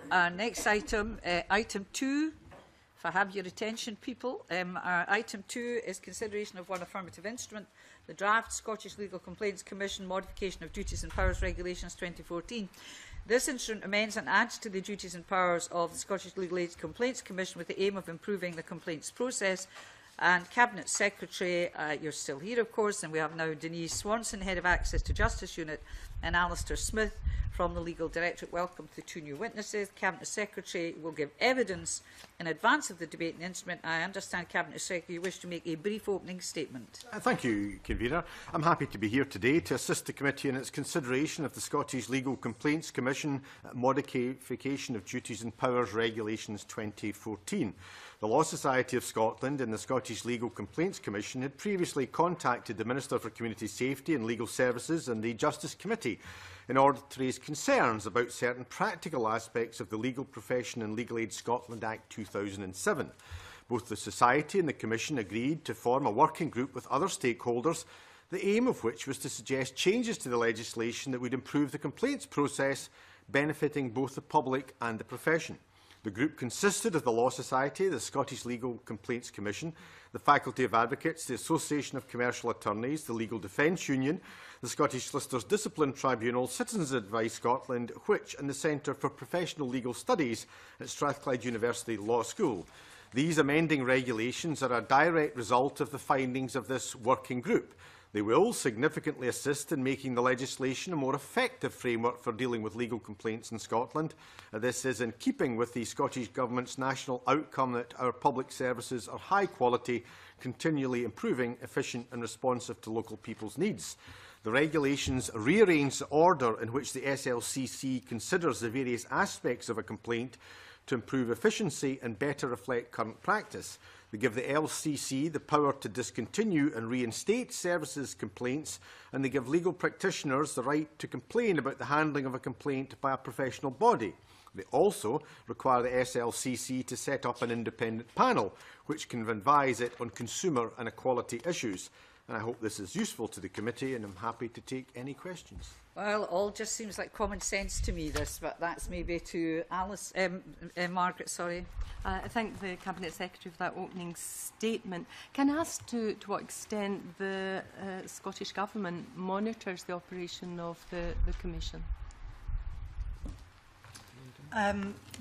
So our next item, item 2, if I have your attention, people, our item 2 is consideration of one affirmative instrument, the draft Scottish Legal Complaints Commission Modification of Duties and Powers Regulations 2014. This instrument amends and adds to the duties and powers of the Scottish Legal Aid Complaints Commission with the aim of improving the complaints process. And Cabinet Secretary, you're still here, of course, and we have now Denise Swanson, Head of Access to Justice Unit, and Alastair Smith from the Legal Directorate. Welcome to the 2 new witnesses. Cabinet Secretary will give evidence in advance of the debate and instrument. I understand, Cabinet Secretary, you wish to make a brief opening statement. Thank you, Convener. I'm happy to be here today to assist the committee in its consideration of the Scottish Legal Complaints Commission Modification of Duties and Powers Regulations 2014. The Law Society of Scotland and the Scottish Legal Complaints Commission had previously contacted the Minister for Community Safety and Legal Services and the Justice Committee in order to raise concerns about certain practical aspects of the Legal Profession and Legal Aid Scotland Act 2007. Both the Society and the Commission agreed to form a working group with other stakeholders, the aim of which was to suggest changes to the legislation that would improve the complaints process, benefiting both the public and the profession. The group consisted of the Law Society, the Scottish Legal Complaints Commission, the Faculty of Advocates, the Association of Commercial Attorneys, the Legal Defence Union, the Scottish Solicitors Discipline Tribunal, Citizens Advice Scotland, Which and the Centre for Professional Legal Studies at Strathclyde University Law School. These amending regulations are a direct result of the findings of this working group. They will significantly assist in making the legislation a more effective framework for dealing with legal complaints in Scotland. This is in keeping with the Scottish Government's national outcome that our public services are high quality, continually improving, efficient and responsive to local people's needs. The regulations rearrange the order in which the SLCC considers the various aspects of a complaint to improve efficiency and better reflect current practice. They give the LCC the power to discontinue and reinstate services complaints, and they give legal practitioners the right to complain about the handling of a complaint by a professional body. They also require the SLCC to set up an independent panel which can advise it on consumer and equality issues. And I hope this is useful to the committee, and I'm happy to take any questions. Well, all just seems like common sense to me, this, but that's maybe to Alice, Margaret, sorry. I thank the Cabinet Secretary for that opening statement. Can I ask to what extent the Scottish Government monitors the operation of the Commission?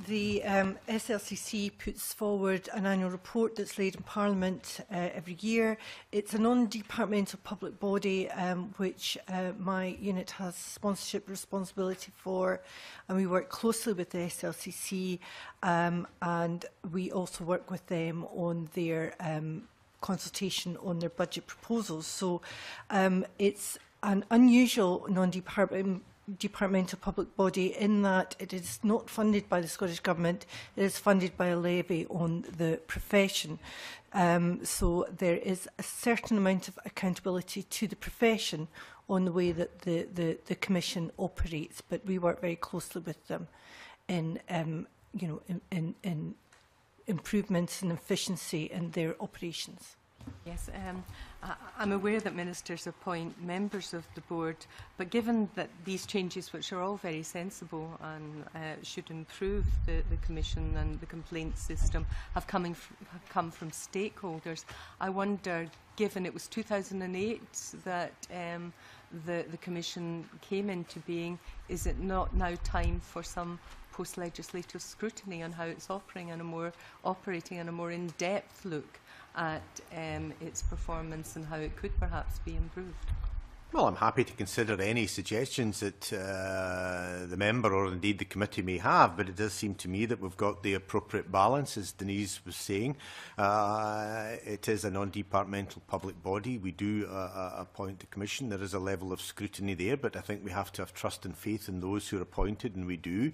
The SLCC puts forward an annual report that's laid in Parliament every year. It's a non-departmental public body which my unit has sponsorship responsibility for, and we work closely with the SLCC and we also work with them on their consultation on their budget proposals. So it's an unusual non-departmental public body in that it is not funded by the Scottish Government, it is funded by a levy on the profession. So there is a certain amount of accountability to the profession on the way that the Commission operates, but we work very closely with them in, in improvements and efficiency in their operations. Yes, I'm aware that ministers appoint members of the board, but given that these changes, which are all very sensible and should improve the Commission and the complaint system, have come from stakeholders, I wonder, given it was 2008 that the Commission came into being, is it not now time for some post-legislative scrutiny on how it's operating and a more in-depth look at its performance and how it could perhaps be improved? Well, I'm happy to consider any suggestions that the member or indeed the committee may have, but it does seem to me that we've got the appropriate balance, as Denise was saying. It is a non-departmental public body. We do appoint the Commission. There is a level of scrutiny there, but I think we have to have trust and faith in those who are appointed, and we do.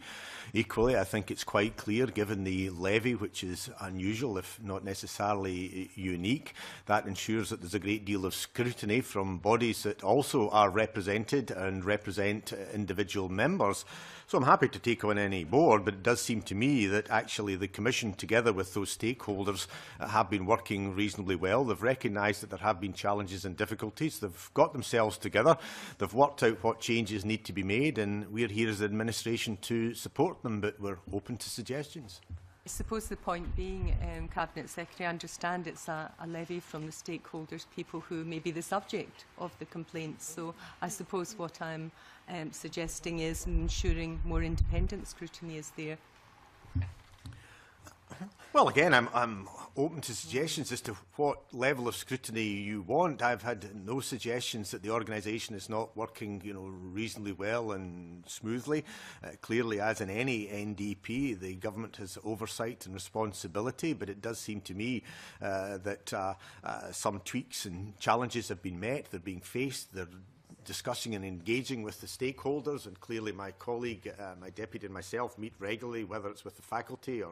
Equally, I think it's quite clear, given the levy, which is unusual, if not necessarily unique, that ensures that there's a great deal of scrutiny from bodies that also also are represented and represent individual members. So I'm happy to take on any board, but it does seem to me that actually the Commission, together with those stakeholders, have been working reasonably well. They've recognised that there have been challenges and difficulties. They've got themselves together. They've worked out what changes need to be made, and we're here as the administration to support them, but we're open to suggestions. I suppose the point being, Cabinet Secretary, I understand it's a levy from the stakeholders, people who may be the subject of the complaints. So I suppose what I'm suggesting is ensuring more independent scrutiny is there. Well, again, I'm open to suggestions as to what level of scrutiny you want. I've had no suggestions that the organisation is not working, reasonably well and smoothly. Clearly, as in any NDP, the government has oversight and responsibility, but it does seem to me that some tweaks and challenges have been met. They're being faced. They're discussing and engaging with the stakeholders, and clearly my colleague, my deputy and myself meet regularly, whether it's with the faculty or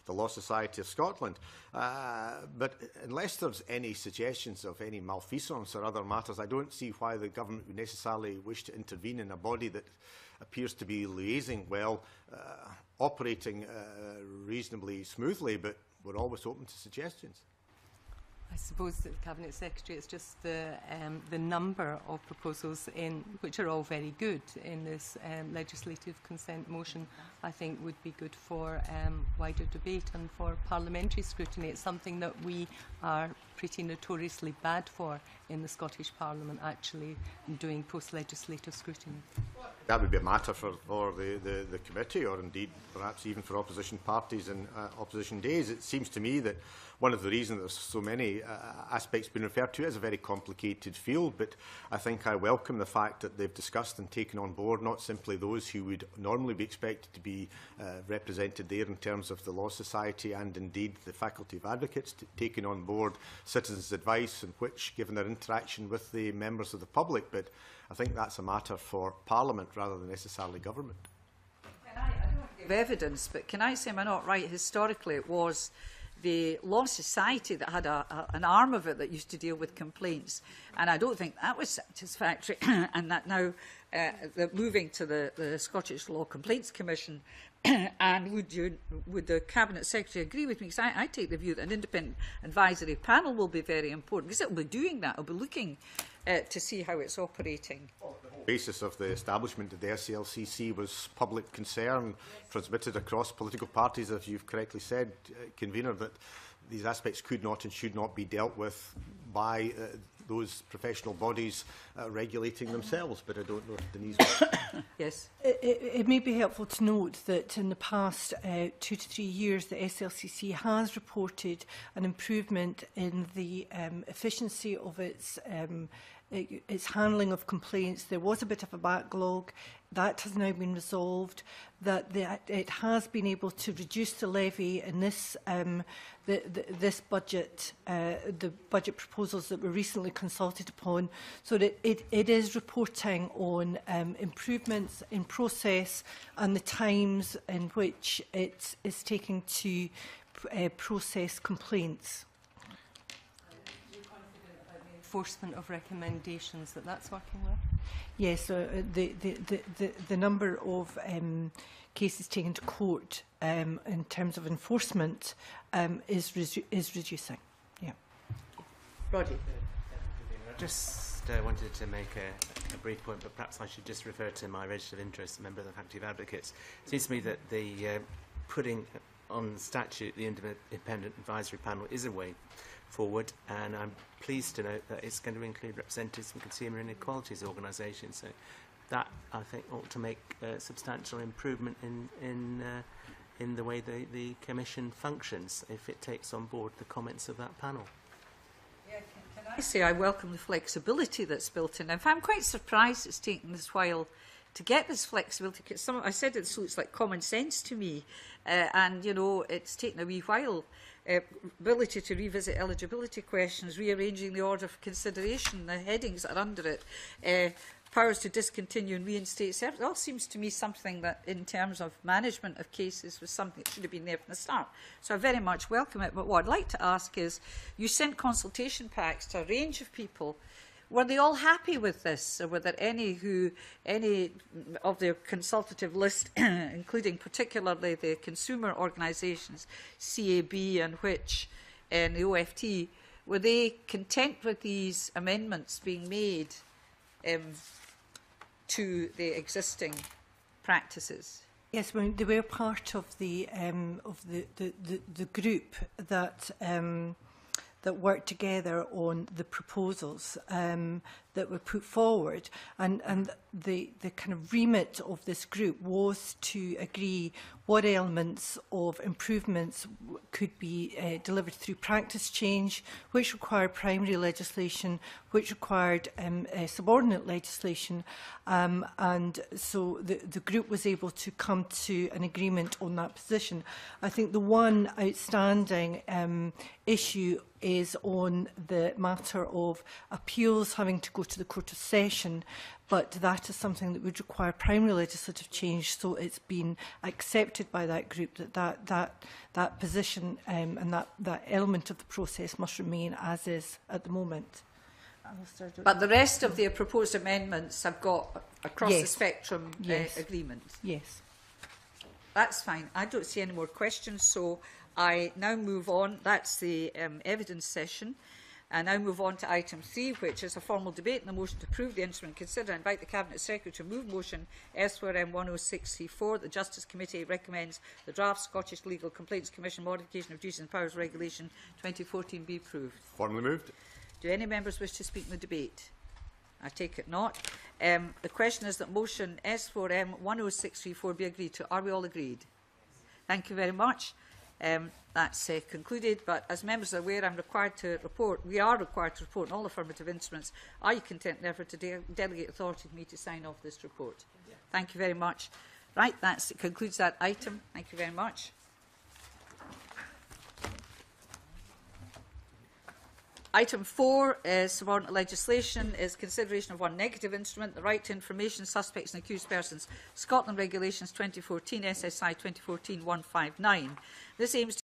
the Law Society of Scotland. But unless there's any suggestions of any malfeasance or other matters, I don't see why the government would necessarily wish to intervene in a body that appears to be liaising well, operating reasonably smoothly, but we're always open to suggestions. I suppose that the Cabinet Secretary, it's just the number of proposals which are all very good in this legislative consent motion, I think would be good for wider debate and for parliamentary scrutiny. It's something that we are pretty notoriously bad for in the Scottish Parliament, actually doing post-legislative scrutiny. That would be a matter for the committee, or indeed perhaps even for opposition parties and opposition days. It seems to me that one of the reasons there's so many aspects being referred to is a very complicated field, but I think I welcome the fact that they've discussed and taken on board not simply those who would normally be expected to be represented there in terms of the Law Society and indeed the Faculty of Advocates, taking on board citizens' advice, in which, given their interaction with the members of the public, but I think that's a matter for Parliament rather than necessarily government. I don't want to give evidence, but can I say, am I not right? Historically, it was the Law Society that had an arm of it that used to deal with complaints, and I don't think that was satisfactory. And that now moving to the Scottish Law Complaints Commission. And would the Cabinet Secretary agree with me? Because I take the view that an independent advisory panel will be very important, because it will be doing that. It will be looking to see how it's operating. The basis of the establishment of the SLCC was public concern, transmitted across political parties, as you've correctly said, Convener, that these aspects could not and should not be dealt with by those professional bodies regulating themselves. But I don't know if Denise... Yes. It may be helpful to note that in the past 2 to 3 years, the SLCC has reported an improvement in the efficiency of its handling of complaints. There was a bit of a backlog. That has now been resolved. That it has been able to reduce the levy in this this budget, the budget proposals that were recently consulted upon, so that it is reporting on improvements in process and the times in which it is taking to process complaints. Enforcement of recommendations, that's working well? Yes, the number of cases taken to court in terms of enforcement is reducing. Yeah. Roddy. I just wanted to make a brief point, but perhaps I should just refer to my registered interest, member of the Faculty of Advocates. It seems to me that the putting on statute the independent advisory panel is a way forward, and I'm pleased to note that it's going to include representatives from consumer inequalities organisations. So that, I think, ought to make a substantial improvement in the way the Commission functions if it takes on board the comments of that panel. Yeah, can I say I welcome the flexibility that's built in. In fact, I'm quite surprised it's taken this while to get this flexibility. Because I said it looks like common sense to me, and it's taken a wee while. Ability to revisit eligibility questions, rearranging the order for consideration, the headings that are under it, powers to discontinue and reinstate service. It all seems to me something that, in terms of management of cases, was something that should have been there from the start. So I very much welcome it. But what I'd like to ask is, you sent consultation packs to a range of people. were they all happy with this? Or were there any of their consultative list, including particularly the consumer organisations, CAB and Which, and the OFT, were they content with these amendments being made to the existing practices? Yes, well, they were part of the group that that worked together on the proposals that were put forward, and the kind of remit of this group was to agree what elements of improvements could be delivered through practice change, which required primary legislation, which required subordinate legislation, and so the group was able to come to an agreement on that position. I think the one outstanding issue is on the matter of appeals having to go to the Court of Session, but that is something that would require primary legislative change, so it's been accepted by that group that position and that element of the process must remain as is at the moment. Alastair, but the rest of the proposed amendments have got across the yes. spectrum yes. agreement? Yes. That's fine. I don't see any more questions, so I now move on. That's the evidence session. I now move on to item 3, which is a formal debate and a motion to approve the instrument. Consider and invite the Cabinet Secretary to move motion S4M 10634. The Justice Committee recommends the draft Scottish Legal Complaints Commission Modification of Duties and Powers Regulation 2014 be approved. Formally moved. Do any members wish to speak in the debate? I take it not. The question is that motion S4M 10634 be agreed to. Are we all agreed? Thank you very much. That's concluded, but as members are aware, we are required to report on all affirmative instruments. Are you content, therefore, to delegate authority to me to sign off this report? Yeah. Thank you very much. Right, that concludes that item. Thank you very much. Item 4 is subordinate legislation, is consideration of one negative instrument, the right to information, suspects and accused persons, Scotland Regulations 2014, SSI 2014-159. This aims